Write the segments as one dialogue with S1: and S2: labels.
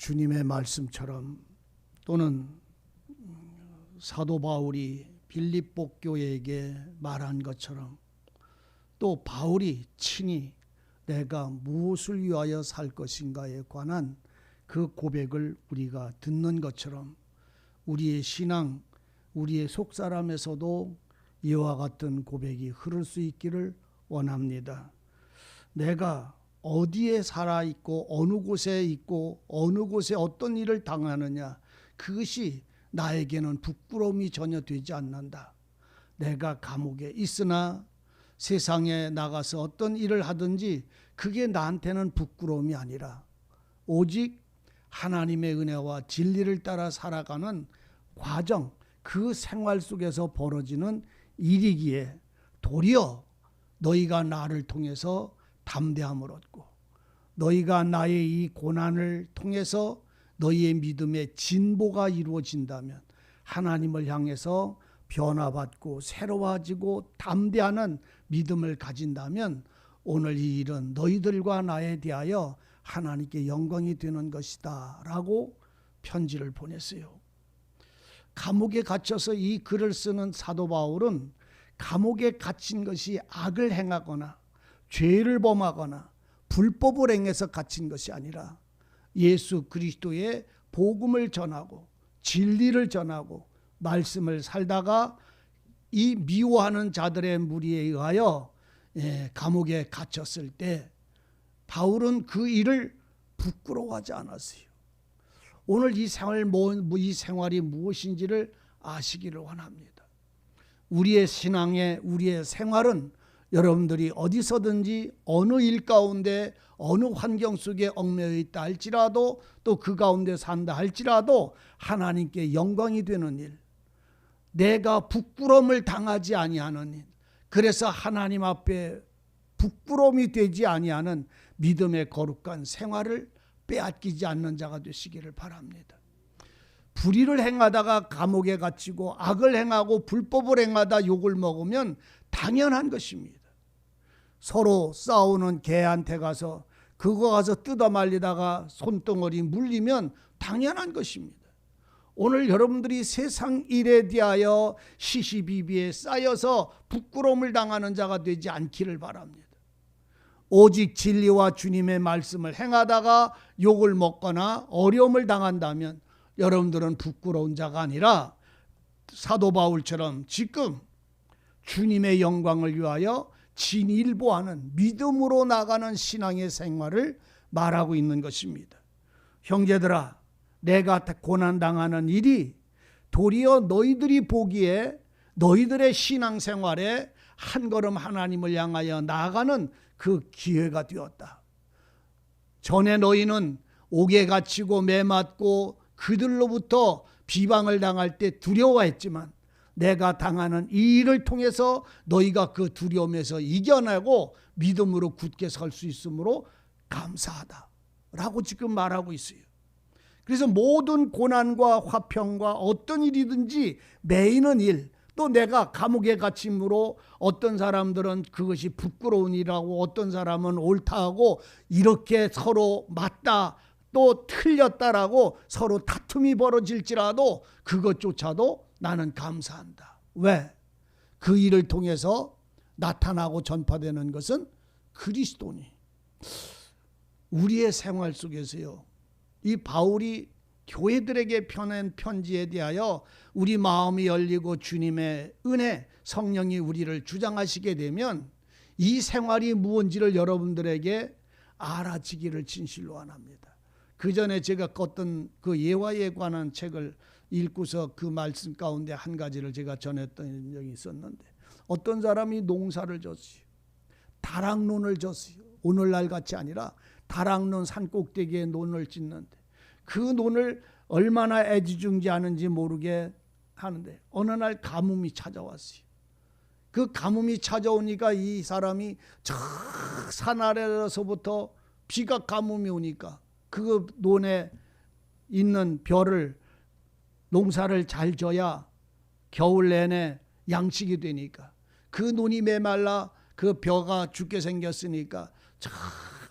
S1: 주님의 말씀처럼 또는 사도 바울이 빌립보 교회에게 말한 것처럼 또 바울이 친히 내가 무엇을 위하여 살 것인가에 관한 그 고백을 우리가 듣는 것처럼 우리의 신앙, 우리의 속사람에서도 이와 같은 고백이 흐를 수 있기를 원합니다. 내가 어디에 살아있고 어느 곳에 있고 어느 곳에 어떤 일을 당하느냐, 그것이 나에게는 부끄러움이 전혀 되지 않는다. 내가 감옥에 있으나 세상에 나가서 어떤 일을 하든지 그게 나한테는 부끄러움이 아니라 오직 하나님의 은혜와 진리를 따라 살아가는 과정, 그 생활 속에서 벌어지는 일이기에 도리어 너희가 나를 통해서 담대함을 얻고 너희가 나의 이 고난을 통해서 너희의 믿음의 진보가 이루어진다면 하나님을 향해서 변화받고 새로워지고 담대하는 믿음을 가진다면 오늘 이 일은 너희들과 나에 대하여 하나님께 영광이 되는 것이다 라고 편지를 보냈어요. 감옥에 갇혀서 이 글을 쓰는 사도 바울은 감옥에 갇힌 것이 악을 행하거나 죄를 범하거나 불법을 행해서 갇힌 것이 아니라 예수 그리스도의 복음을 전하고 진리를 전하고 말씀을 살다가 이 미워하는 자들의 무리에 의하여 감옥에 갇혔을 때 바울은 그 일을 부끄러워하지 않았어요. 오늘 이 생활이 무엇인지를 아시기를 원합니다. 우리의 신앙의 우리의 생활은 여러분들이 어디서든지 어느 일 가운데 어느 환경 속에 얽매여 있다 할지라도 또 그 가운데 산다 할지라도 하나님께 영광이 되는 일, 내가 부끄러움을 당하지 아니하는 일, 그래서 하나님 앞에 부끄러움이 되지 아니하는 믿음의 거룩한 생활을 빼앗기지 않는 자가 되시기를 바랍니다. 불의를 행하다가 감옥에 갇히고 악을 행하고 불법을 행하다 욕을 먹으면 당연한 것입니다. 서로 싸우는 개한테 가서 그거 가서 뜯어 말리다가 손덩어리 물리면 당연한 것입니다. 오늘 여러분들이 세상 일에 대하여 시시비비에 쌓여서 부끄러움을 당하는 자가 되지 않기를 바랍니다. 오직 진리와 주님의 말씀을 행하다가 욕을 먹거나 어려움을 당한다면 여러분들은 부끄러운 자가 아니라 사도 바울처럼 지금 주님의 영광을 위하여 진일보하는 믿음으로 나가는 신앙의 생활을 말하고 있는 것입니다. 형제들아, 내가 고난당하는 일이 도리어 너희들이 보기에 너희들의 신앙생활에 한 걸음 하나님을 향하여 나아가는 그 기회가 되었다. 전에 너희는 옥에 갇히고 매맞고 그들로부터 비방을 당할 때 두려워했지만 내가 당하는 이 일을 통해서 너희가 그 두려움에서 이겨내고 믿음으로 굳게 설 수 있으므로 감사하다 라고 지금 말하고 있어요. 그래서 모든 고난과 화평과 어떤 일이든지 매이는 일, 또 내가 감옥에 갇힘으로 어떤 사람들은 그것이 부끄러운 일이라고 어떤 사람은 옳다하고 이렇게 서로 맞다 또 틀렸다라고 서로 다툼이 벌어질지라도 그것조차도 나는 감사한다. 왜? 그 일을 통해서 나타나고 전파되는 것은 그리스도니. 우리의 생활 속에서요, 이 바울이 교회들에게 펴낸 편지에 대하여 우리 마음이 열리고 주님의 은혜, 성령이 우리를 주장하시게 되면 이 생활이 무엇인지를 여러분들에게 알아지기를 진실로 원합니다. 그 전에 제가 어떤 그 예화에 관한 책을 읽고서 그 말씀 가운데 한 가지를 제가 전했던 적이 있었는데, 어떤 사람이 농사를 졌어요. 다락논을 졌어요. 오늘날 같이 아니라 다락논 산꼭대기에 논을 짓는데 그 논을 얼마나 애지중지하는지 모르게 하는데 어느 날 가뭄이 찾아왔어요. 그 가뭄이 찾아오니까 이 사람이 저 산 아래로서부터 비가 가뭄이 오니까 그 논에 있는 벼를 농사를 잘 져야 겨울 내내 양식이 되니까 그 논이 메말라 그 벼가 죽게 생겼으니까 저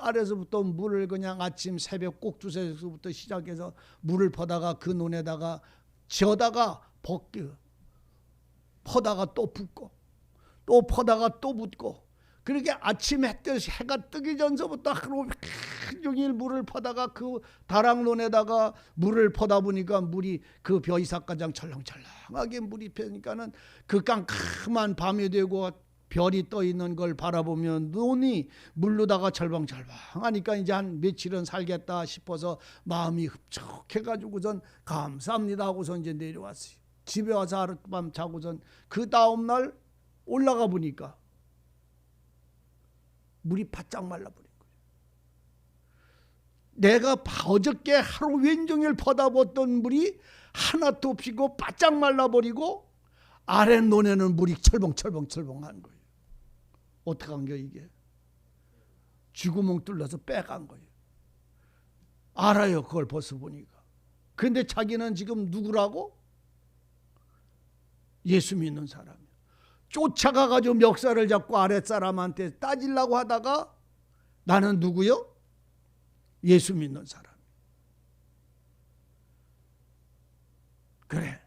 S1: 아래서부터 물을 그냥 아침 새벽 꼭 2~3시부터 시작해서 물을 퍼다가 그 논에다가 지어다가 퍼다가 또 붓고 또 퍼다가 또 붓고, 그렇게 아침 해가 뜨기 전서부터 하루 종일 물을 퍼다가 그 다락논에다가 물을 퍼다 보니까 물이 그 벼이삭가장 철렁철렁하게 물이 펴니까는 그 깜깜한 밤이 되고 별이 떠 있는 걸 바라보면 논이 물로다가 절방절방하니까 이제 한 며칠은 살겠다 싶어서 마음이 흡족해가지고선 감사합니다 하고선 이제 내려왔어요. 집에 와서 하룻밤 자고선 그 다음날 올라가 보니까 물이 바짝 말라버린 거예요. 내가 어저께 하루 왼종일 퍼다봤던 물이 하나도 없이 바짝 말라버리고 아래 논에는 물이 철벙철벙한 거예요. 어떻게 한 거야 이게? 쥐구멍 뚫려서 빼간 거예요. 알아요, 그걸 벌써 보니까. 근데 자기는 지금 누구라고? 예수 믿는 사람이야. 쫓아가가지고 멱살을 잡고 아랫사람한테 따지려고 하다가 나는 누구요? 예수 믿는 사람. 그래,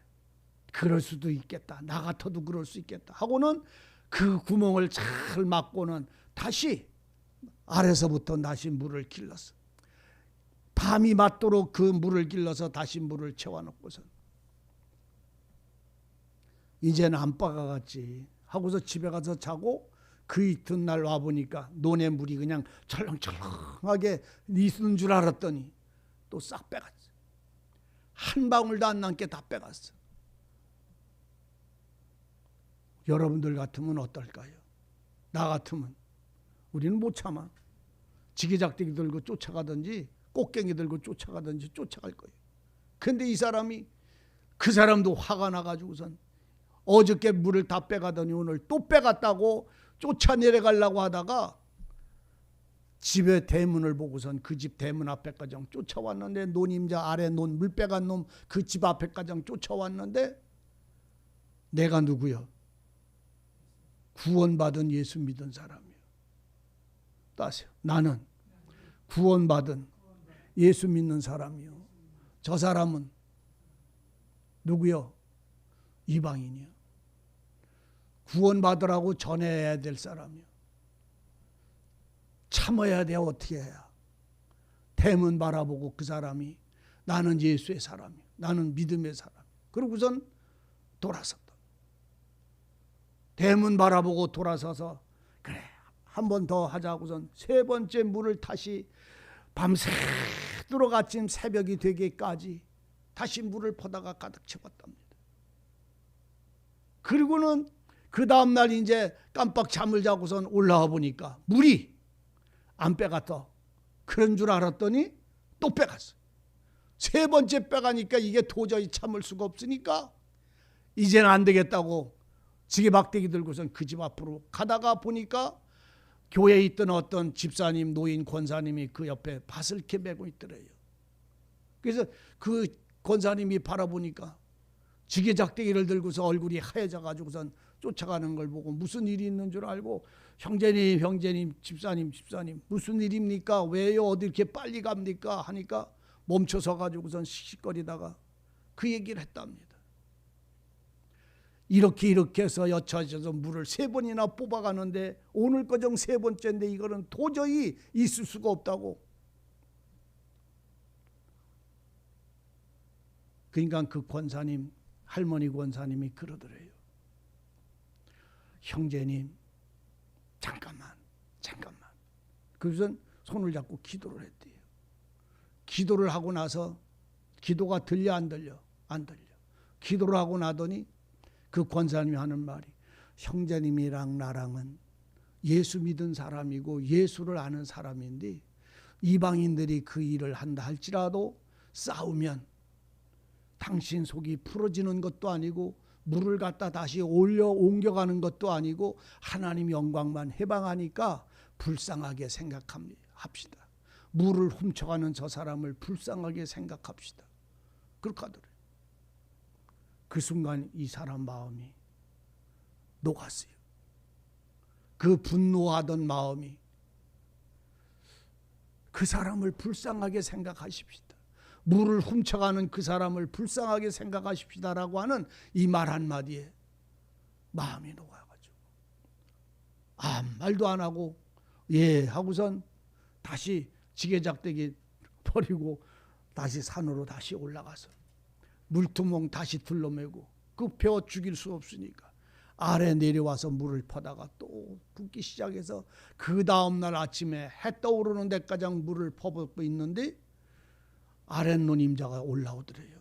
S1: 그럴 수도 있겠다. 나 같아도 그럴 수 있겠다 하고는 그 구멍을 잘 막고는 다시 아래서부터 다시 물을 길렀어. 밤이 맞도록 그 물을 길러서 다시 물을 채워놓고서 이제는 안 빠가겠지 하고서 집에 가서 자고 그 이튿날 와보니까 논의 물이 그냥 철렁철렁하게 있는 줄 알았더니 또 싹 빼갔어. 한 방울도 안 남게 다 빼갔어. 여러분들 같으면 어떨까요? 나 같으면 우리는 못 참아. 지게작대기 들고 쫓아가든지 꽃갱이 들고 쫓아가든지 쫓아갈 거예요. 근데 이 사람이, 그 사람도 화가 나가지고선 어저께 물을 다 빼가더니 오늘 또 빼갔다고 쫓아 내려가려고 하다가 집의 대문을 보고선 그 집 대문 앞에까지 쫓아왔는데, 논임자 아래 논 물 빼간 놈 그 집 앞에까지 쫓아왔는데 내가 누구요? 구원받은 예수 믿은 사람이요. 따세요. 나는 구원받은 예수 믿는 사람이요. 저 사람은 누구요? 이방인이요. 구원받으라고 전해야 될 사람이요. 참아야 돼. 어떻게 해야? 대문 바라보고 그 사람이 나는 예수의 사람이요, 나는 믿음의 사람. 그러고선 돌아섰다. 대문 바라보고 돌아서서 그래 한 번 더 하자고선 세 번째 물을 다시 밤새도록 아침 새벽이 되기까지 다시 물을 퍼다가 가득 채웠답니다. 그리고는 그 다음날 이제 깜빡 잠을 자고선 올라와 보니까 물이 안 빼갔다. 그런 줄 알았더니 또 빼갔어. 세 번째 빼가니까 이게 도저히 참을 수가 없으니까 이제는 안 되겠다고 지게박대기 들고선 그 집 앞으로 가다가 보니까 교회에 있던 어떤 집사님, 노인 권사님이 그 옆에 밭을 이렇게 메고 있더래요. 그래서 그 권사님이 바라보니까 지게작대기를 들고서 얼굴이 하얘져 가지고선 쫓아가는 걸 보고 무슨 일이 있는 줄 알고 형제님, 집사님 무슨 일입니까? 왜요? 어디 이렇게 빨리 갑니까? 하니까 멈춰서 가지고선 씩씩거리다가 그 얘기를 했답니다. 이렇게 해서 여차져서 물을 세 번이나 뽑아가는데 오늘 거정 세 번째인데 이거는 도저히 있을 수가 없다고. 그러니까 그 권사님, 할머니 권사님이 그러더래요. 형제님 잠깐만. 그래서 손을 잡고 기도를 했대요. 기도를 하고 나서 기도가 들려 안 들려? 안 들려. 기도를 하고 나더니 그 권사님이 하는 말이, 형제님이랑 나랑은 예수 믿은 사람이고 예수를 아는 사람인데 이방인들이 그 일을 한다 할지라도 싸우면 당신 속이 풀어지는 것도 아니고 물을 갖다 다시 옮겨가는 것도 아니고 하나님 영광만 해방하니까 불쌍하게 생각합시다. 물을 훔쳐가는 저 사람을 불쌍하게 생각합시다. 그렇게 하더래요. 그 순간 이 사람 마음이 녹았어요. 그 분노하던 마음이 그 사람을 불쌍하게 생각하십시다. 물을 훔쳐가는 그 사람을 불쌍하게 생각하십시다라고 하는 이 말 한마디에 마음이 녹아가지고 아무 말도 안 하고 예 하고선 다시 지게작대기 버리고 다시 산으로 다시 올라가서 물두멍 다시 둘러매고 그 벼 죽일 수 없으니까 아래 내려와서 물을 퍼다가 또 붓기 시작해서 그 다음날 아침에 해 떠오르는 데까지 물을 퍼붓고 있는데 아랫논 임자가 올라오더래요.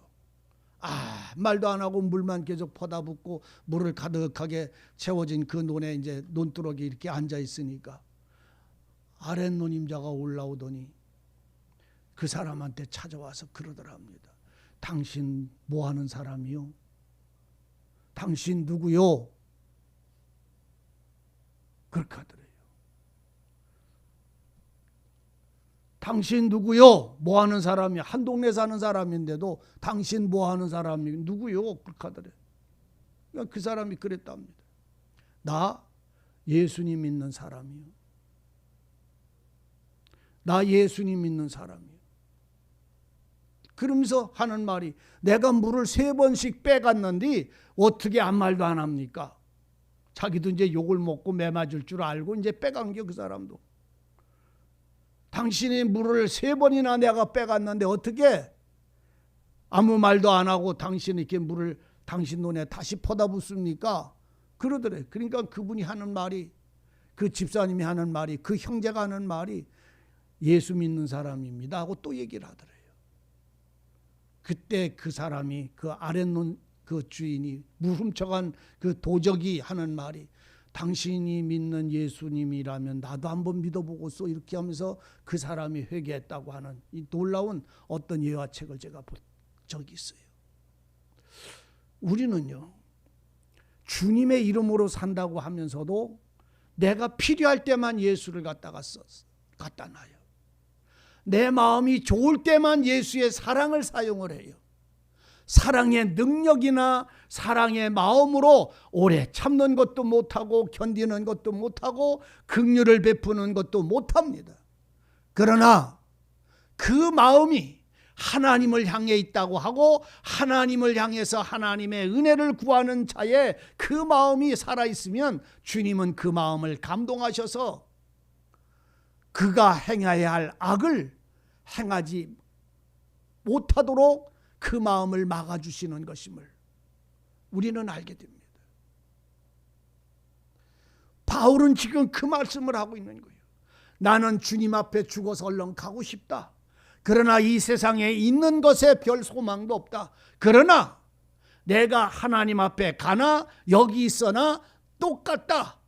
S1: 말도 안 하고 물만 계속 퍼다 붓고 물을 가득하게 채워진 그 논에 이제 논두렁이 이렇게 앉아 있으니까 아랫논 임자가 올라오더니 그 사람한테 찾아와서 그러더랍니다. 당신 뭐 하는 사람이요? 당신 누구요? 그렇게 하더래요. 당신 누구요? 뭐 하는 사람이야? 한 동네 사는 사람인데도 당신 뭐 하는 사람이 누구요? 그렇게 하더래요. 그러니까 그 사람이 그랬답니다. 나 예수님 믿는 사람이요. 나 예수님 믿는 사람이요. 그러면서 하는 말이 내가 물을 3번씩 빼갔는데 어떻게 아무 말도 안 합니까? 자기도 이제 욕을 먹고 매 맞을 줄 알고 이제 빼간 게 그 사람도. 당신이 물을 3번이나 내가 빼갔는데 어떻게 아무 말도 안 하고 당신이 이렇게 물을 당신 눈에 다시 퍼다 붓습니까? 그러더래. 그러니까 그분이 하는 말이 그 집사님이 하는 말이 그 형제가 하는 말이 예수 믿는 사람입니다 하고 또 얘기를 하더래요. 그때 그 사람이 그 아랫논 그 주인이 물 훔쳐간 그 도적이 하는 말이 당신이 믿는 예수님이라면 나도 한번 믿어보고서 이렇게 하면서 그 사람이 회개했다고 하는 이 놀라운 어떤 예화책을 제가 본 적이 있어요. 우리는요 주님의 이름으로 산다고 하면서도 내가 필요할 때만 예수를 갖다 놔요. 내 마음이 좋을 때만 예수의 사랑을 사용을 해요. 사랑의 능력이나 사랑의 마음으로 오래 참는 것도 못하고 견디는 것도 못하고 긍휼을 베푸는 것도 못합니다. 그러나 그 마음이 하나님을 향해 있다고 하고 하나님을 향해서 하나님의 은혜를 구하는 자의 그 마음이 살아있으면 주님은 그 마음을 감동하셔서 그가 행해야 할 악을 행하지 못하도록 그 마음을 막아주시는 것임을 우리는 알게 됩니다. 바울은 지금 그 말씀을 하고 있는 거예요. 나는 주님 앞에 죽어서 얼른 가고 싶다. 그러나 이 세상에 있는 것에 별 소망도 없다. 그러나 내가 하나님 앞에 가나 여기 있으나 똑같다.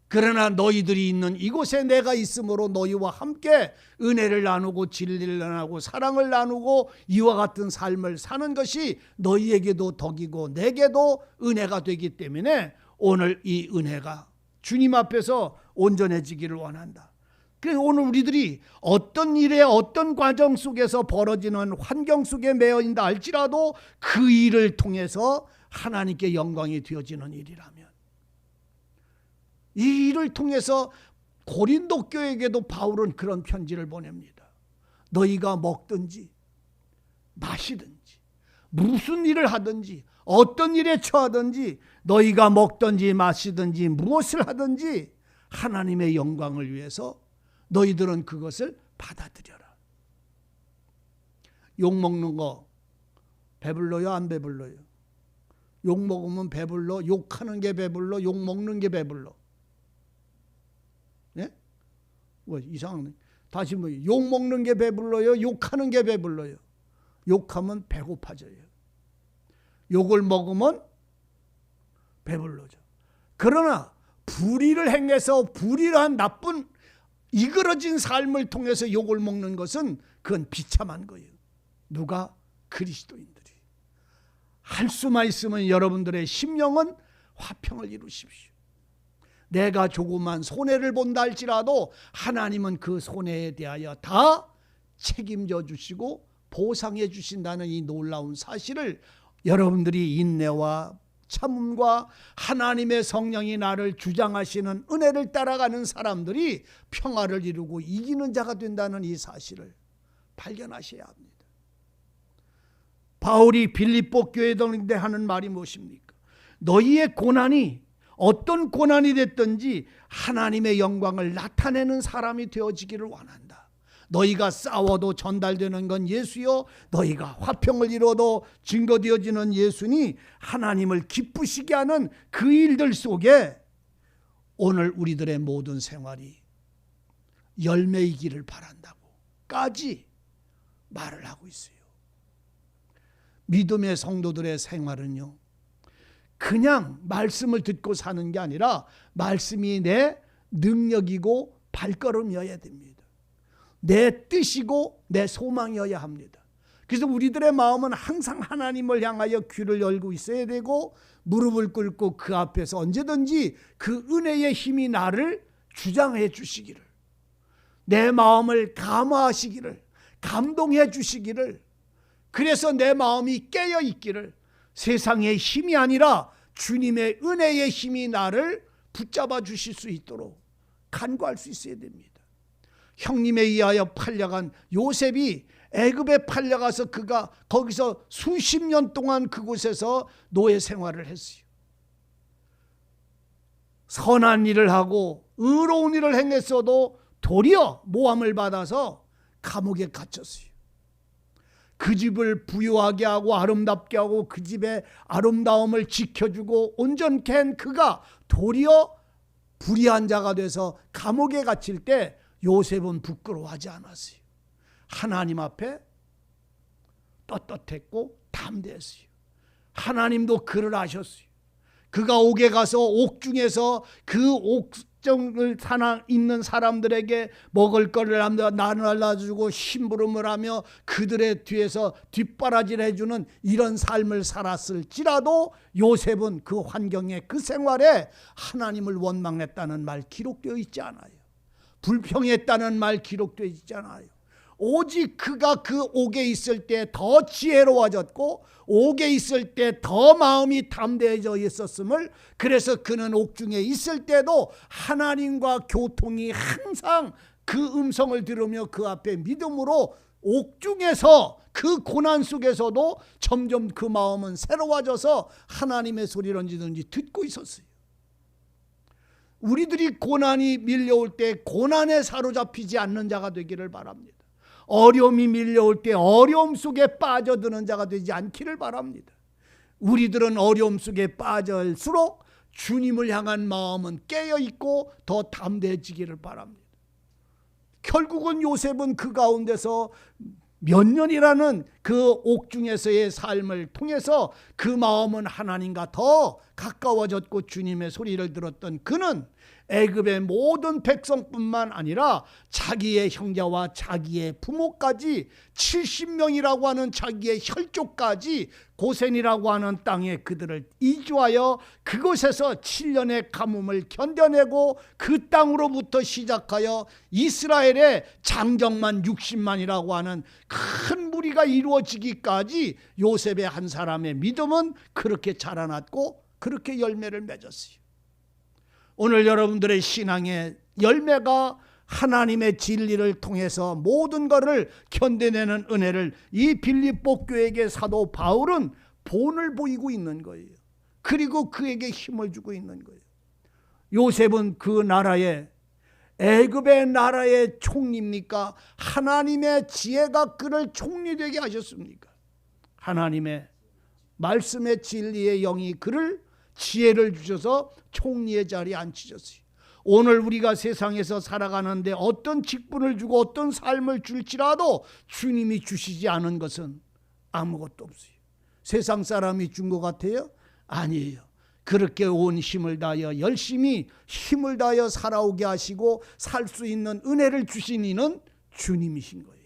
S1: 그러나 너희들이 있는 이곳에 내가 있으므로 너희와 함께 은혜를 나누고 진리를 나누고 사랑을 나누고 이와 같은 삶을 사는 것이 너희에게도 덕이고 내게도 은혜가 되기 때문에 오늘 이 은혜가 주님 앞에서 온전해지기를 원한다. 그래서 오늘 우리들이 어떤 일에 어떤 과정 속에서 벌어지는 환경 속에 매여 있다 할지라도 그 일을 통해서 하나님께 영광이 되어지는 일이라면 이 일을 통해서 고린도 교회에게도 바울은 그런 편지를 보냅니다. 너희가 먹든지 마시든지 무슨 일을 하든지 어떤 일에 처하든지 너희가 먹든지 마시든지 무엇을 하든지 하나님의 영광을 위해서 너희들은 그것을 받아들여라. 욕 먹는 거 배불러요? 안 배불러요? 욕 먹으면 배불러? 욕하는 게 배불러? 욕 먹는 게 배불러? 예? 뭐 이상하네. 다시 뭐 욕 먹는 게 배불러요? 욕하는 게 배불러요? 욕하면 배고파져요. 욕을 먹으면 배불러져. 그러나 불의를 행해서 불의한 나쁜 이그러진 삶을 통해서 욕을 먹는 것은 그건 비참한 거예요. 누가? 그리스도인들이. 할 수만 있으면 여러분들의 심령은 화평을 이루십시오. 내가 조그만 손해를 본다 할지라도 하나님은 그 손해에 대하여 다 책임져 주시고 보상해 주신다는 이 놀라운 사실을 여러분들이 인내와 참음과 하나님의 성령이 나를 주장하시는 은혜를 따라가는 사람들이 평화를 이루고 이기는 자가 된다는 이 사실을 발견하셔야 합니다. 바울이 빌립보 교회들한테 하는 말이 무엇입니까? 너희의 고난이 어떤 고난이 됐든지 하나님의 영광을 나타내는 사람이 되어지기를 원한다. 너희가 싸워도 전달되는 건 예수요, 너희가 화평을 이루어도 증거되어지는 예수니 하나님을 기쁘시게 하는 그 일들 속에 오늘 우리들의 모든 생활이 열매이기를 바란다고까지 말을 하고 있어요. 믿음의 성도들의 생활은요, 그냥 말씀을 듣고 사는 게 아니라 말씀이 내 능력이고 발걸음이어야 됩니다. 내 뜻이고 내 소망이어야 합니다. 그래서 우리들의 마음은 항상 하나님을 향하여 귀를 열고 있어야 되고 무릎을 꿇고 그 앞에서 언제든지 그 은혜의 힘이 나를 주장해 주시기를, 내 마음을 감화하시기를, 감동해 주시기를, 그래서 내 마음이 깨어 있기를, 세상의 힘이 아니라 주님의 은혜의 힘이 나를 붙잡아 주실 수 있도록 간구할 수 있어야 됩니다. 형님에 의하여 팔려간 요셉이 애굽에 팔려가서 그가 거기서 수십 년 동안 그곳에서 노예 생활을 했어요. 선한 일을 하고 의로운 일을 행했어도 도리어 모함을 받아서 감옥에 갇혔어요. 그 집을 부유하게 하고 아름답게 하고 그 집의 아름다움을 지켜주고 온전케 한 그가 도리어 불의한 자가 돼서 감옥에 갇힐 때 요셉은 부끄러워하지 않았어요. 하나님 앞에 떳떳했고 담대했어요. 하나님도 그를 아셨어요. 그가 옥에 가서 옥중에서 그 옥정을 있는 사람들에게 먹을 거를 나눠주고 심부름을 하며 그들의 뒤에서 뒷바라지를 해주는 이런 삶을 살았을지라도 요셉은 그 환경에 그 생활에 하나님을 원망했다는 말 기록되어 있지 않아요. 불평했다는 말 기록되어 있지 않아요. 오직 그가 그 옥에 있을 때 더 지혜로워졌고 옥에 있을 때 더 마음이 담대해져 있었음을, 그래서 그는 옥중에 있을 때도 하나님과 교통이 항상 그 음성을 들으며 그 앞에 믿음으로 옥중에서 그 고난 속에서도 점점 그 마음은 새로워져서 하나님의 소리를 언제든지 듣고 있었어요. 우리들이 고난이 밀려올 때 고난에 사로잡히지 않는 자가 되기를 바랍니다. 어려움이 밀려올 때 어려움 속에 빠져드는 자가 되지 않기를 바랍니다. 우리들은 어려움 속에 빠질수록 주님을 향한 마음은 깨어있고 더 담대해지기를 바랍니다. 결국은 요셉은 그 가운데서 몇 년이라는 그 옥중에서의 삶을 통해서 그 마음은 하나님과 더 가까워졌고 주님의 소리를 들었던 그는 애굽의 모든 백성뿐만 아니라 자기의 형제와 자기의 부모까지 70명이라고 하는 자기의 혈족까지 고센이라고 하는 땅에 그들을 이주하여 그곳에서 7년의 가뭄을 견뎌내고 그 땅으로부터 시작하여 이스라엘의 장정만 60만이라고 하는 큰 무리가 이루어지기까지 요셉의 한 사람의 믿음은 그렇게 자라났고 그렇게 열매를 맺었어요. 오늘 여러분들의 신앙의 열매가 하나님의 진리를 통해서 모든 것을 견뎌내는 은혜를 이 빌립보 교회에게 사도 바울은 본을 보이고 있는 거예요. 그리고 그에게 힘을 주고 있는 거예요. 요셉은 그 나라의 애굽의 나라의 총리입니까? 하나님의 지혜가 그를 총리 되게 하셨습니까? 하나님의 말씀의 진리의 영이 그를 지혜를 주셔서 총리의 자리에 앉히셨어요. 오늘 우리가 세상에서 살아가는데 어떤 직분을 주고 어떤 삶을 줄지라도 주님이 주시지 않은 것은 아무것도 없어요. 세상 사람이 준 것 같아요? 아니에요. 그렇게 온 힘을 다하여 열심히 힘을 다하여 살아오게 하시고 살 수 있는 은혜를 주신 이는 주님이신 거예요.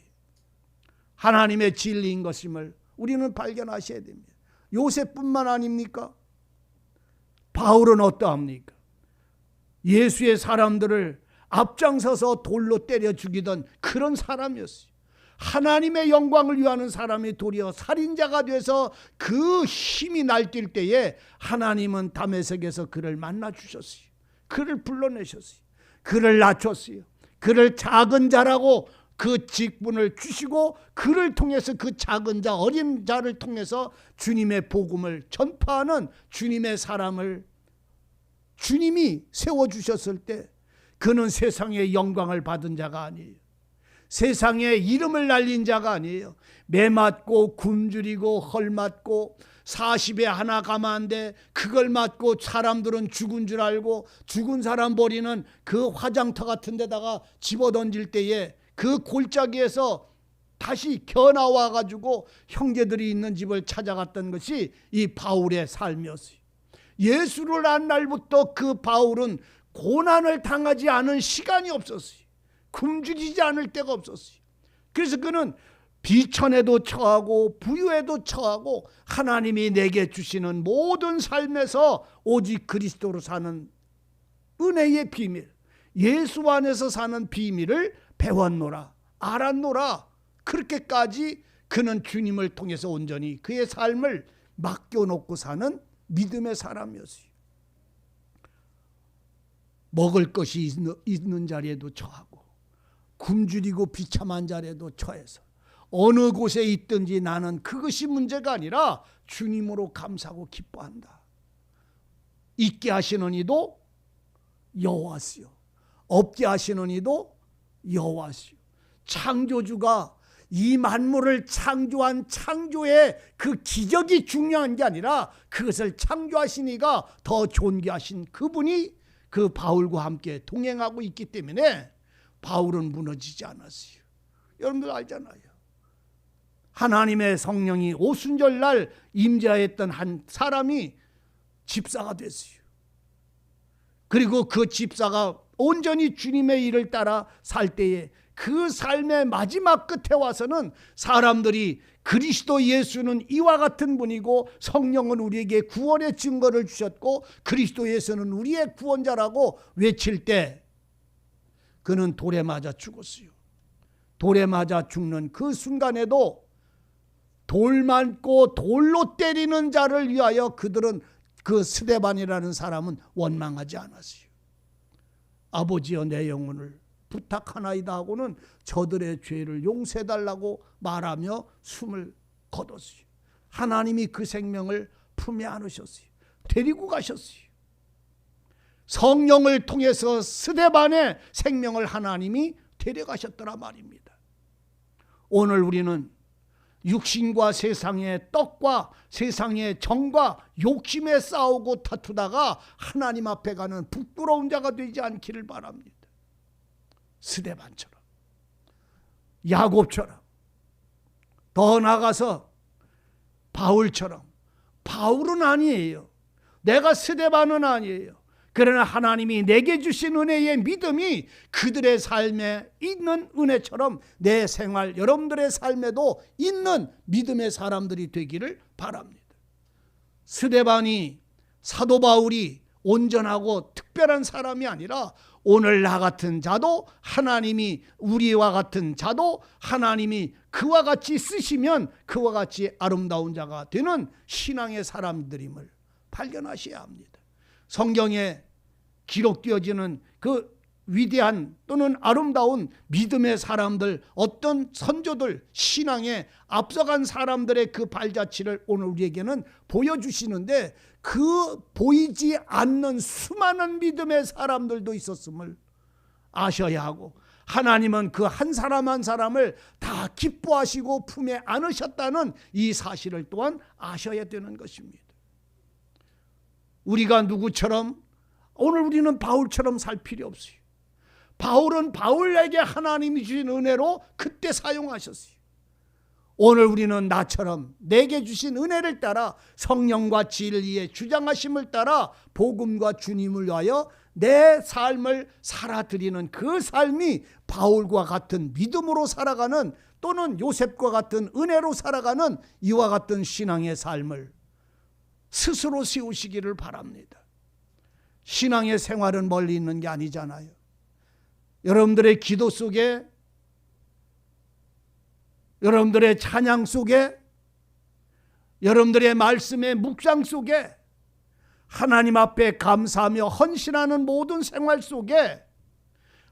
S1: 하나님의 진리인 것임을 우리는 발견하셔야 됩니다. 요셉뿐만 아닙니까? 바울은 어떠합니까? 예수의 사람들을 앞장서서 돌로 때려 죽이던 그런 사람이었어요. 하나님의 영광을 위하는 사람이 도리어 살인자가 돼서 그 힘이 날뛸 때에 하나님은 다메섹에서 그를 만나 주셨어요. 그를 불러내셨어요. 그를 낮췄어요. 그를 작은 자라고 그 직분을 주시고 그를 통해서 그 작은 자, 어린 자를 통해서 주님의 복음을 전파하는 주님의 사람을 주님이 세워주셨을 때 그는 세상의 영광을 받은 자가 아니에요. 세상에 이름을 날린 자가 아니에요. 매 맞고 굶주리고 헐 맞고 40에 하나 가만한데 그걸 맞고 사람들은 죽은 줄 알고 죽은 사람 버리는 그 화장터 같은 데다가 집어던질 때에 그 골짜기에서 다시 겨나와 가지고 형제들이 있는 집을 찾아갔던 것이 이 바울의 삶이었어요. 예수를 안 날부터 그 바울은 고난을 당하지 않은 시간이 없었어요. 굶주리지 않을 때가 없었어요. 그래서 그는 비천에도 처하고 부유에도 처하고 하나님이 내게 주시는 모든 삶에서 오직 그리스도로 사는 은혜의 비밀, 예수 안에서 사는 비밀을 배웠노라, 알았노라. 그렇게까지 그는 주님을 통해서 온전히 그의 삶을 맡겨놓고 사는 믿음의 사람이었어요. 먹을 것이 있는 자리에도 처하고 굶주리고 비참한 자리에도 처해서 어느 곳에 있든지 나는 그것이 문제가 아니라 주님으로 감사하고 기뻐한다. 있게 하시는 이도 여호와시요, 없게 하시는 이도 여호와시요. 창조주가 이 만물을 창조한 창조의 그 기적이 중요한 게 아니라 그것을 창조하신 이가 더 존귀하신 그분이 그 바울과 함께 동행하고 있기 때문에 바울은 무너지지 않았어요. 여러분들 알잖아요. 하나님의 성령이 오순절날 임재했던 한 사람이 집사가 됐어요. 그리고 그 집사가 온전히 주님의 일을 따라 살 때에 그 삶의 마지막 끝에 와서는 사람들이 그리스도 예수는 이와 같은 분이고 성령은 우리에게 구원의 증거를 주셨고 그리스도 예수는 우리의 구원자라고 외칠 때 그는 돌에 맞아 죽었어요. 돌에 맞아 죽는 그 순간에도 돌 맞고 돌로 때리는 자를 위하여 그들은 그 스데반이라는 사람은 원망하지 않았어요. 아버지여 내 영혼을 부탁하나이다 하고는 저들의 죄를 용서해달라고 말하며 숨을 거뒀어요. 하나님이 그 생명을 품에 안으셨어요. 데리고 가셨어요. 성령을 통해서 스데반의 생명을 하나님이 데려가셨더라 말입니다. 오늘 우리는 육신과 세상의 떡과 세상의 정과 욕심에 싸우고 다투다가 하나님 앞에 가는 부끄러운 자가 되지 않기를 바랍니다. 스데반처럼, 야곱처럼, 더 나아가서 바울처럼. 바울은 아니에요. 내가 스데반은 아니에요. 그러나 하나님이 내게 주신 은혜의 믿음이 그들의 삶에 있는 은혜처럼 내 생활, 여러분들의 삶에도 있는 믿음의 사람들이 되기를 바랍니다. 스데반이, 사도 바울이 온전하고 특별한 사람이 아니라 오늘 나 같은 자도 하나님이, 우리와 같은 자도 하나님이 그와 같이 쓰시면 그와 같이 아름다운 자가 되는 신앙의 사람들임을 발견하셔야 합니다. 성경에 기록되어지는 그 위대한 또는 아름다운 믿음의 사람들, 어떤 선조들, 신앙에 앞서간 사람들의 그 발자취를 오늘 우리에게는 보여주시는데 그 보이지 않는 수많은 믿음의 사람들도 있었음을 아셔야 하고 하나님은 그 한 사람 한 사람을 다 기뻐하시고 품에 안으셨다는 이 사실을 또한 아셔야 되는 것입니다. 우리가 누구처럼 오늘 우리는 바울처럼 살 필요 없어요. 바울은 바울에게 하나님이 주신 은혜로 그때 사용하셨어요. 오늘 우리는 나처럼 내게 주신 은혜를 따라 성령과 진리의 주장하심을 따라 복음과 주님을 위하여 내 삶을 살아드리는 그 삶이 바울과 같은 믿음으로 살아가는 또는 요셉과 같은 은혜로 살아가는 이와 같은 신앙의 삶을 스스로 세우시기를 바랍니다. 신앙의 생활은 멀리 있는 게 아니잖아요. 여러분들의 기도 속에 여러분들의 찬양 속에, 여러분들의 말씀의 묵상 속에, 하나님 앞에 감사하며 헌신하는 모든 생활 속에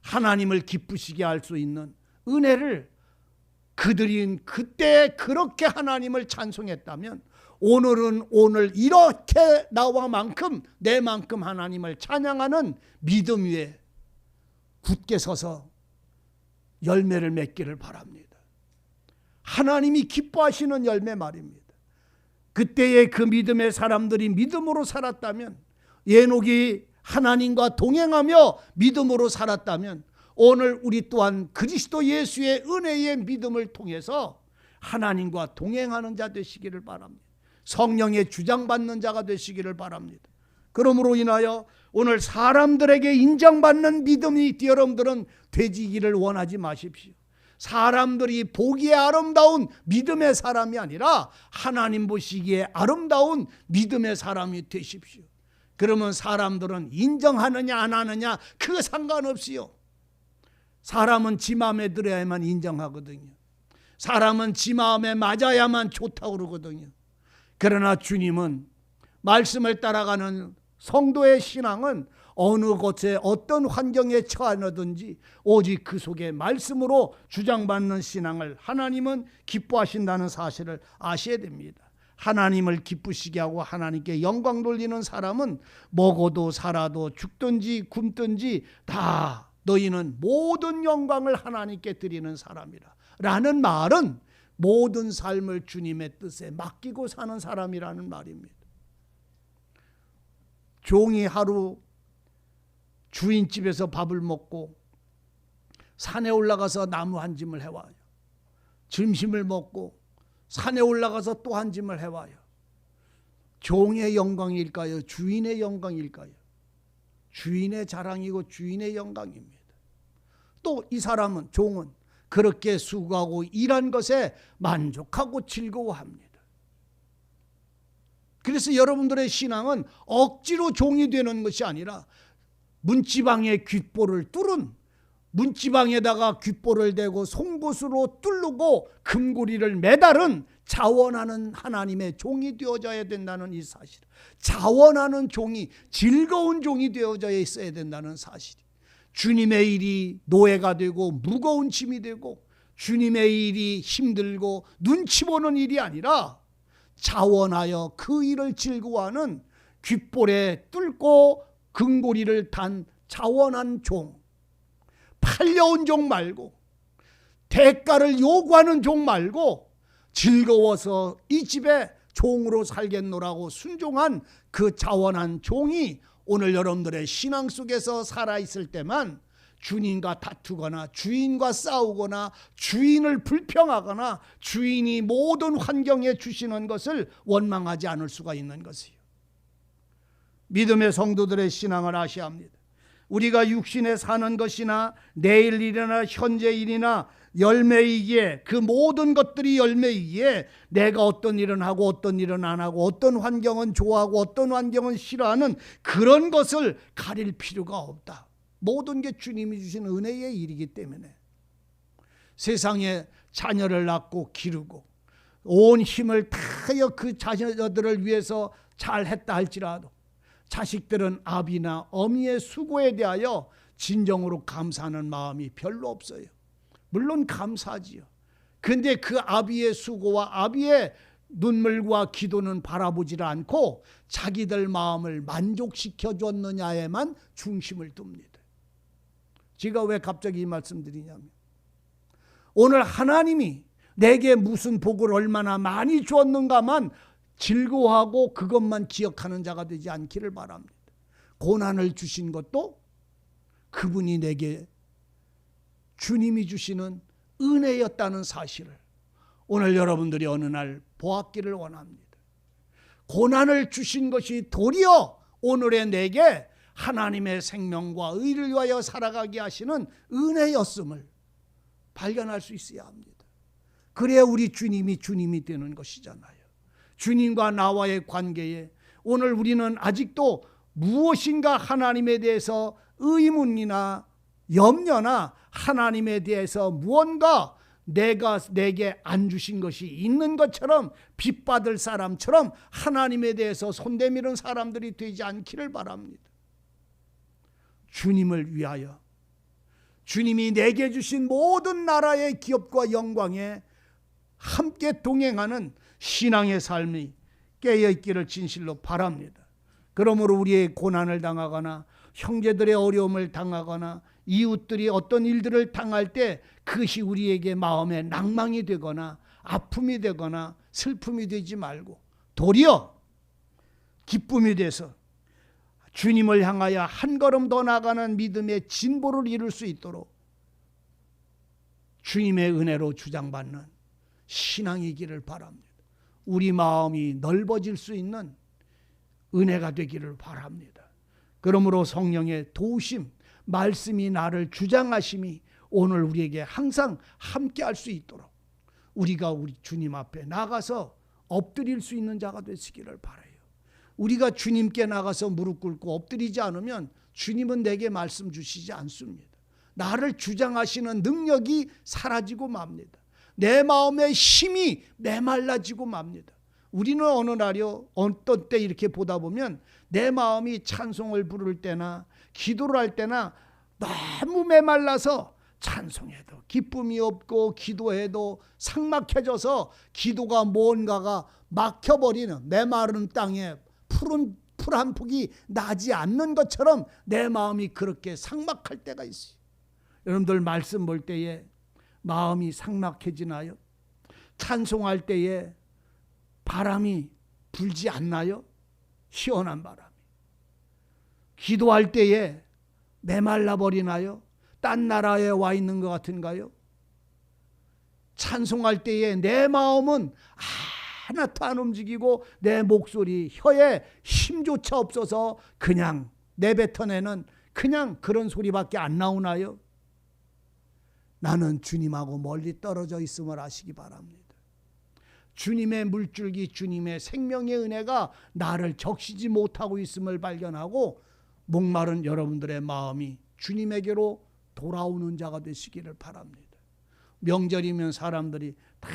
S1: 하나님을 기쁘시게 할 수 있는 은혜를 그들이 그때 그렇게 하나님을 찬송했다면, 오늘은 오늘 이렇게 나와만큼 내만큼 하나님을 찬양하는 믿음 위에 굳게 서서 열매를 맺기를 바랍니다. 하나님이 기뻐하시는 열매 말입니다. 그때의 그 믿음의 사람들이 믿음으로 살았다면, 에녹이 하나님과 동행하며 믿음으로 살았다면, 오늘 우리 또한 그리스도 예수의 은혜의 믿음을 통해서 하나님과 동행하는 자 되시기를 바랍니다. 성령의 주장받는 자가 되시기를 바랍니다. 그러므로 인하여 오늘 사람들에게 인정받는 믿음이 여러분들은 되지기를 원하지 마십시오. 사람들이 보기에 아름다운 믿음의 사람이 아니라 하나님 보시기에 아름다운 믿음의 사람이 되십시오. 그러면 사람들은 인정하느냐 안 하느냐 그 상관없이요. 사람은 지 마음에 들어야만 인정하거든요. 사람은 지 마음에 맞아야만 좋다고 그러거든요. 그러나 주님은 말씀을 따라가는 성도의 신앙은 어느 곳에 어떤 환경에 처하든지 오직 그 속에 말씀으로 주장받는 신앙을 하나님은 기뻐하신다는 사실을 아셔야 됩니다. 하나님을 기쁘시게 하고 하나님께 영광 돌리는 사람은 먹어도 살아도 죽든지 굶든지 다 너희는 모든 영광을 하나님께 드리는 사람이라 라는 말은 모든 삶을 주님의 뜻에 맡기고 사는 사람이라는 말입니다. 종이 하루 주인집에서 밥을 먹고 산에 올라가서 나무 한 짐을 해와요. 점심을 먹고 산에 올라가서 또 한 짐을 해와요. 종의 영광일까요? 주인의 영광일까요? 주인의 자랑이고 주인의 영광입니다. 또 이 사람은, 종은 그렇게 수고하고 일한 것에 만족하고 즐거워합니다. 그래서 여러분들의 신앙은 억지로 종이 되는 것이 아니라 문지방에 귓볼을 뚫은, 문지방에다가 귓볼을 대고 송곳으로 뚫고 금고리를 매달은 자원하는 하나님의 종이 되어져야 된다는 이 사실, 자원하는 종이, 즐거운 종이 되어져 있어야 된다는 사실. 주님의 일이 노예가 되고 무거운 짐이 되고 주님의 일이 힘들고 눈치 보는 일이 아니라 자원하여 그 일을 즐거워하는 귓볼에 뚫고 금고리를 단 자원한 종, 팔려온 종 말고, 대가를 요구하는 종 말고, 즐거워서 이 집에 종으로 살겠노라고 순종한 그 자원한 종이 오늘 여러분들의 신앙 속에서 살아있을 때만 주님과 다투거나 주인과 싸우거나 주인을 불평하거나 주인이 모든 환경에 주시는 것을 원망하지 않을 수가 있는 것이에요. 믿음의 성도들의 신앙을 아셔야 합니다. 우리가 육신에 사는 것이나 내일 일이나 현재 일이나 열매이기에, 그 모든 것들이 열매이기에 내가 어떤 일은 하고 어떤 일은 안 하고 어떤 환경은 좋아하고 어떤 환경은 싫어하는 그런 것을 가릴 필요가 없다. 모든 게 주님이 주신 은혜의 일이기 때문에 세상에 자녀를 낳고 기르고 온 힘을 다하여 그 자녀들을 위해서 잘했다 할지라도 자식들은 아비나 어미의 수고에 대하여 진정으로 감사하는 마음이 별로 없어요. 물론 감사하지요. 그런데 그 아비의 수고와 아비의 눈물과 기도는 바라보질 않고 자기들 마음을 만족시켜 줬느냐에만 중심을 둡니다. 제가 왜 갑자기 이 말씀 드리냐면, 오늘 하나님이 내게 무슨 복을 얼마나 많이 주었는가만 즐거워하고 그것만 기억하는 자가 되지 않기를 바랍니다. 고난을 주신 것도 그분이 내게 주님이 주시는 은혜였다는 사실을 오늘 여러분들이 어느 날 보았기를 원합니다. 고난을 주신 것이 도리어 오늘의 내게 하나님의 생명과 의를 위하여 살아가게 하시는 은혜였음을 발견할 수 있어야 합니다. 그래야 우리 주님이 되는 것이잖아요. 주님과 나와의 관계에 오늘 우리는 아직도 무엇인가 하나님에 대해서 의문이나 염려나 하나님에 대해서 무언가 내가 내게 안 주신 것이 있는 것처럼 빚받을 사람처럼 하나님에 대해서 손대미는 사람들이 되지 않기를 바랍니다. 주님을 위하여 주님이 내게 주신 모든 나라의 기업과 영광에 함께 동행하는 신앙의 삶이 깨어있기를 진실로 바랍니다. 그러므로 우리의 고난을 당하거나 형제들의 어려움을 당하거나 이웃들이 어떤 일들을 당할 때 그것이 우리에게 마음에 낭망이 되거나 아픔이 되거나 슬픔이 되지 말고 도리어 기쁨이 돼서 주님을 향하여 한 걸음 더 나가는 믿음의 진보를 이룰 수 있도록 주님의 은혜로 주장받는 신앙이기를 바랍니다. 우리 마음이 넓어질 수 있는 은혜가 되기를 바랍니다. 그러므로 성령의 도우심, 말씀이 나를 주장하심이 오늘 우리에게 항상 함께할 수 있도록 우리가 우리 주님 앞에 나가서 엎드릴 수 있는 자가 되시기를 바라요. 우리가 주님께 나가서 무릎 꿇고 엎드리지 않으면 주님은 내게 말씀 주시지 않습니다. 나를 주장하시는 능력이 사라지고 맙니다. 내 마음의 힘이 메말라지고 맙니다. 우리는 어느 날이요, 어떤 때 이렇게 보다 보면 내 마음이 찬송을 부를 때나 기도를 할 때나 너무 메말라서 찬송해도 기쁨이 없고 기도해도 삭막해져서 기도가 뭔가가 막혀버리는 메마른 땅에 풀 한 폭이 나지 않는 것처럼 내 마음이 그렇게 삭막할 때가 있어요. 여러분들 말씀 볼 때에 마음이 삭막해지나요? 찬송할 때에 바람이 불지 않나요? 시원한 바람이. 기도할 때에 메말라 버리나요? 딴 나라에 와 있는 것 같은가요? 찬송할 때에 내 마음은 하나도 안 움직이고 내 목소리, 혀에 힘조차 없어서 그냥 내뱉어내는 그냥 그런 소리밖에 안 나오나요? 나는 주님하고 멀리 떨어져 있음을 아시기 바랍니다. 주님의 물줄기, 주님의 생명의 은혜가 나를 적시지 못하고 있음을 발견하고 목마른 여러분들의 마음이 주님에게로 돌아오는 자가 되시기를 바랍니다. 명절이면 사람들이 다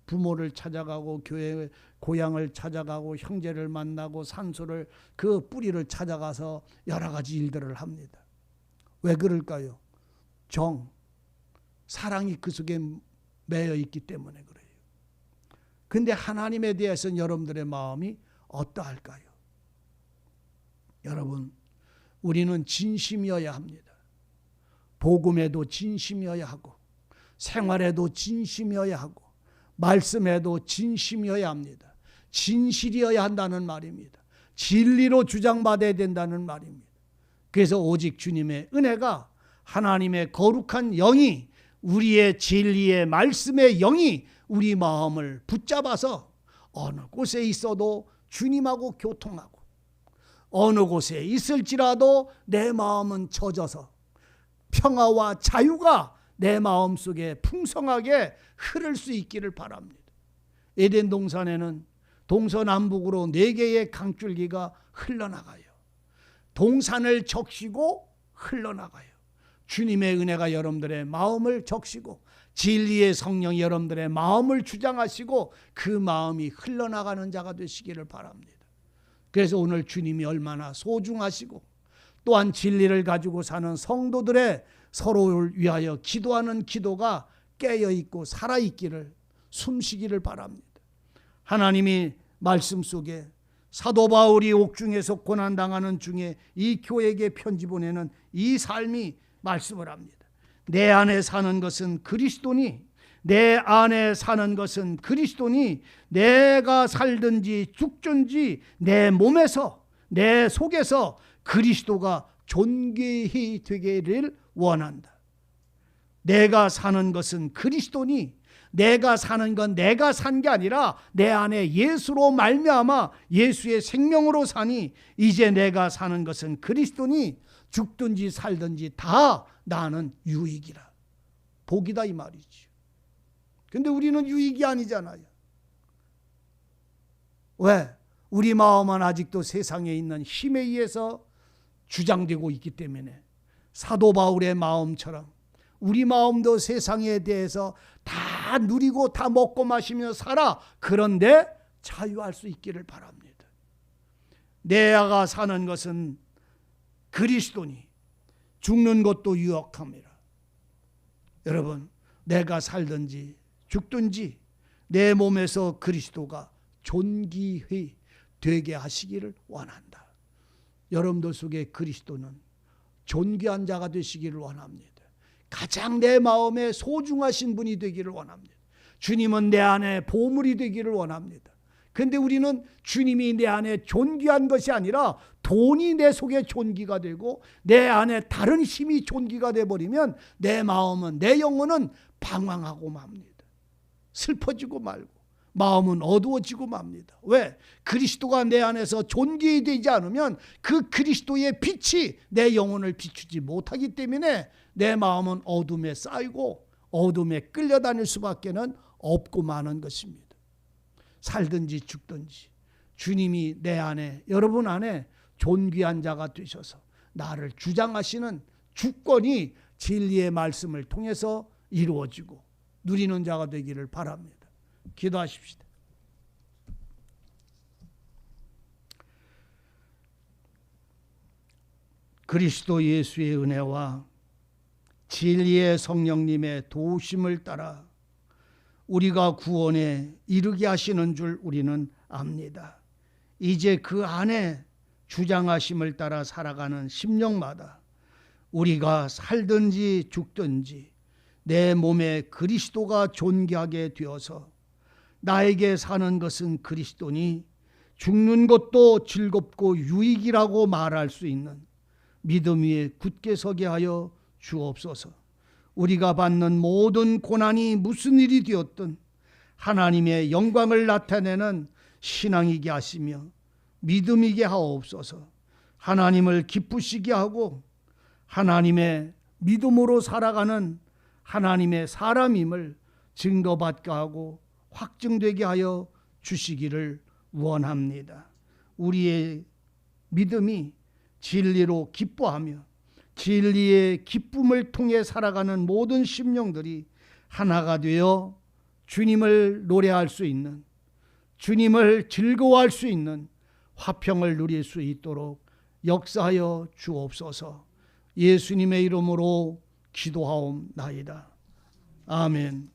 S1: 부모를 찾아가고 교회 고향을 찾아가고 형제를 만나고 산소를 그 뿌리를 찾아가서 여러 가지 일들을 합니다. 왜 그럴까요? 사랑이 그 속에 매여 있기 때문에 그래요. 근데 하나님에 대해서는 여러분들의 마음이 어떠할까요? 여러분, 우리는 진심이어야 합니다. 복음에도 진심이어야 하고 생활에도 진심이어야 하고 말씀에도 진심이어야 합니다. 진실이어야 한다는 말입니다. 진리로 주장받아야 된다는 말입니다. 그래서 오직 주님의 은혜가 하나님의 거룩한 영이 우리의 진리의 말씀의 영이 우리 마음을 붙잡아서 어느 곳에 있어도 주님하고 교통하고 어느 곳에 있을지라도 내 마음은 젖어서 평화와 자유가 내 마음속에 풍성하게 흐를 수 있기를 바랍니다. 에덴 동산에는 동서남북으로 4개의 강줄기가 흘러나가요. 동산을 적시고 흘러나가요. 주님의 은혜가 여러분들의 마음을 적시고 진리의 성령이 여러분들의 마음을 주장하시고 그 마음이 흘러나가는 자가 되시기를 바랍니다. 그래서 오늘 주님이 얼마나 소중하시고 또한 진리를 가지고 사는 성도들의 서로를 위하여 기도하는 기도가 깨어있고 살아있기를 숨쉬기를 바랍니다. 하나님이 말씀 속에 사도 바울이 옥중에서 고난당하는 중에 이 교회에게 편지 보내는 이 삶이 말씀을 합니다. 내 안에 사는 것은 그리스도니 내 안에 사는 것은 그리스도니 내가 살든지 죽든지 내 몸에서 내 속에서 그리스도가 존귀히 되기를 원한다. 내가 사는 것은 그리스도니 내가 사는 건 내가 산 게 아니라 내 안에 예수로 말미암아 예수의 생명으로 사니 이제 내가 사는 것은 그리스도니 죽든지 살든지 다 나는 유익이라. 복이다 이 말이죠. 근데 우리는 유익이 아니잖아요. 왜? 우리 마음은 아직도 세상에 있는 힘에 의해서 주장되고 있기 때문에 사도 바울의 마음처럼 우리 마음도 세상에 대해서 다 누리고 다 먹고 마시며 살아. 그런데 자유할 수 있기를 바랍니다. 내가 사는 것은 그리스도니 죽는 것도 유혹합니다. 여러분, 내가 살든지 죽든지 내 몸에서 그리스도가 존귀히 되게 하시기를 원한다. 여러분들 속에 그리스도는 존귀한 자가 되시기를 원합니다. 가장 내 마음에 소중하신 분이 되기를 원합니다. 주님은 내 안에 보물이 되기를 원합니다. 그런데 우리는 주님이 내 안에 존귀한 것이 아니라 돈이 내 속에 존귀가 되고 내 안에 다른 힘이 존귀가 되어버리면 내 마음은, 내 영혼은 방황하고 맙니다. 슬퍼지고 말고 마음은 어두워지고 맙니다. 왜? 그리스도가 내 안에서 존귀되지 않으면 그 그리스도의 빛이 내 영혼을 비추지 못하기 때문에 내 마음은 어둠에 쌓이고 어둠에 끌려다닐 수밖에는 없고 마는 것입니다. 살든지 죽든지 주님이 내 안에, 여러분 안에 존귀한 자가 되셔서 나를 주장하시는 주권이 진리의 말씀을 통해서 이루어지고 누리는 자가 되기를 바랍니다. 기도하십시다. 그리스도 예수의 은혜와 진리의 성령님의 도우심을 따라 우리가 구원에 이르게 하시는 줄 우리는 압니다. 이제 그 안에 주장하심을 따라 살아가는 심령마다 우리가 살든지 죽든지 내 몸에 그리스도가 존귀하게 되어서 나에게 사는 것은 그리스도니 죽는 것도 즐겁고 유익이라고 말할 수 있는 믿음 위에 굳게 서게 하여 주옵소서. 우리가 받는 모든 고난이 무슨 일이 되었든 하나님의 영광을 나타내는 신앙이게 하시며 믿음이게 하옵소서. 하나님을 기쁘시게 하고 하나님의 믿음으로 살아가는 하나님의 사람임을 증거받게 하고 확증되게 하여 주시기를 원합니다. 우리의 믿음이 진리로 기뻐하며 진리의 기쁨을 통해 살아가는 모든 심령들이 하나가 되어 주님을 노래할 수 있는, 주님을 즐거워할 수 있는 화평을 누릴 수 있도록 역사하여 주옵소서. 예수님의 이름으로 기도하옵나이다. 아멘.